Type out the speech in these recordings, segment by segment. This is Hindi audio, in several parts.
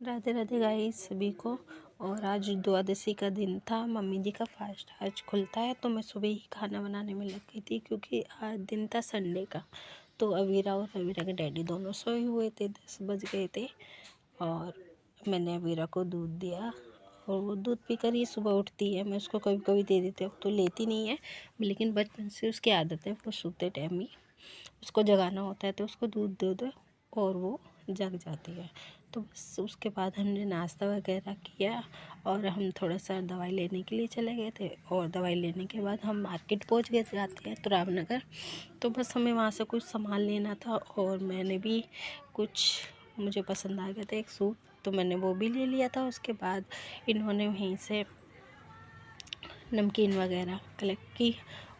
राधे राधे गाइस सभी को। और आज द्वादशी का दिन था, मम्मी जी का फास्ट आज खुलता है, तो मैं सुबह ही खाना बनाने में लग गई थी क्योंकि आज दिन था संडे का। तो अवीरा और अवीरा के डैडी दोनों सोए हुए थे, 10 बज गए थे और मैंने अवीरा को दूध दिया और वो दूध पीकर ही सुबह उठती है। मैं उसको कभी कभी दे देती हूँ, तो लेती नहीं है, लेकिन बचपन से उसकी आदत है, वो सोते टाइम ही उसको जगाना होता है तो उसको दूध दे दो और वो जग जाती है। तो बस उसके बाद हमने नाश्ता वगैरह किया और हम थोड़ा सा दवाई लेने के लिए चले गए थे। और दवाई लेने के बाद हम मार्केट पहुंच गए जाते हैं तो रामनगर। तो बस हमें वहाँ से कुछ सामान लेना था और मैंने भी कुछ, मुझे पसंद आ गया था एक सूट, तो मैंने वो भी ले लिया था। उसके बाद इन्होंने वहीं से नमकीन वगैरह कलेक्ट की।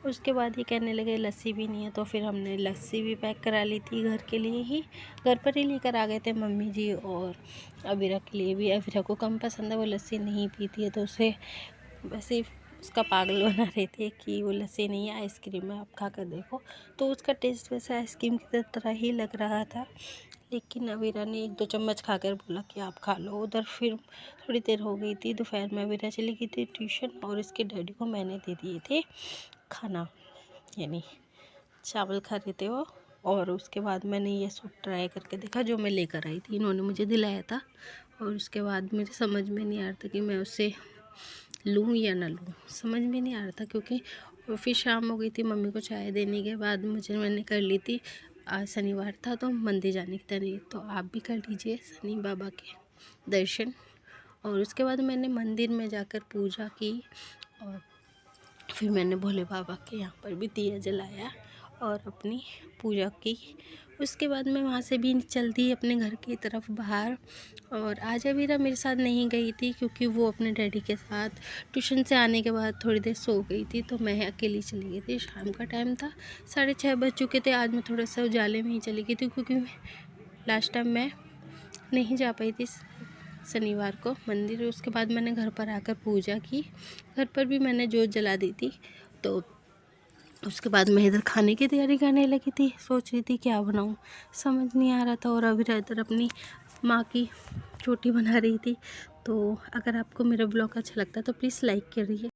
उसके बाद ये कहने लगे लस्सी भी नहीं है, तो फिर हमने लस्सी भी पैक करा ली थी घर के लिए ही, घर पर ही लेकर आ गए थे मम्मी जी। और अवीरा के लिए भी, अवीरा को कम पसंद है, वो लस्सी नहीं पीती है, तो उसे वैसे ही उसका पागल बना रहे थे कि वो लस्सी नहीं है, आइसक्रीम है, आप खा कर देखो। तो उसका टेस्ट वैसे आइसक्रीम की तरह ही लग रहा था, लेकिन अवीरा ने 1-2 चम्मच खाकर बोला कि आप खा लो। उधर फिर थोड़ी देर हो गई थी, दोपहर में अवीरा चली गई थी ट्यूशन और इसके डैडी को मैंने दे दिए थे खाना, यानी चावल खा रहे थे वो। और उसके बाद मैंने ये सूट ट्राई करके देखा जो मैं लेकर आई थी, इन्होंने मुझे दिलाया था। और उसके बाद मुझे समझ में नहीं आ रहा था कि मैं उसे लूँ या ना लूँ, समझ में नहीं आ रहा था क्योंकि फिर शाम हो गई थी। मम्मी को चाय देने के बाद मैंने कर ली थी, आज शनिवार था तो मंदिर जाने की तैयारी, तो आप भी कर लीजिए शनि बाबा के दर्शन। और उसके बाद मैंने मंदिर में जाकर पूजा की और फिर मैंने भोले बाबा के यहाँ पर भी दिया जलाया और अपनी पूजा की। उसके बाद मैं वहाँ से भी चलती अपने घर की तरफ बाहर। और आज अवीरा मेरे साथ नहीं गई थी क्योंकि वो अपने डैडी के साथ ट्यूशन से आने के बाद थोड़ी देर सो गई थी, तो मैं अकेली चली गई थी। शाम का टाइम था, 6:30 बज चुके थे। आज मैं थोड़ा सा उजाले में ही चली गई थी क्योंकि लास्ट टाइम मैं नहीं जा पाई थी शनिवार को मंदिर। उसके बाद मैंने घर पर आकर पूजा की, घर पर भी मैंने जोत जला दी थी। तो उसके बाद मैं इधर खाने की तैयारी करने लगी थी, सोच रही थी क्या बनाऊं, समझ नहीं आ रहा था। और अभी इधर अपनी माँ की चोटी बना रही थी। तो अगर आपको मेरा ब्लॉग अच्छा लगता है तो प्लीज़ लाइक करिए।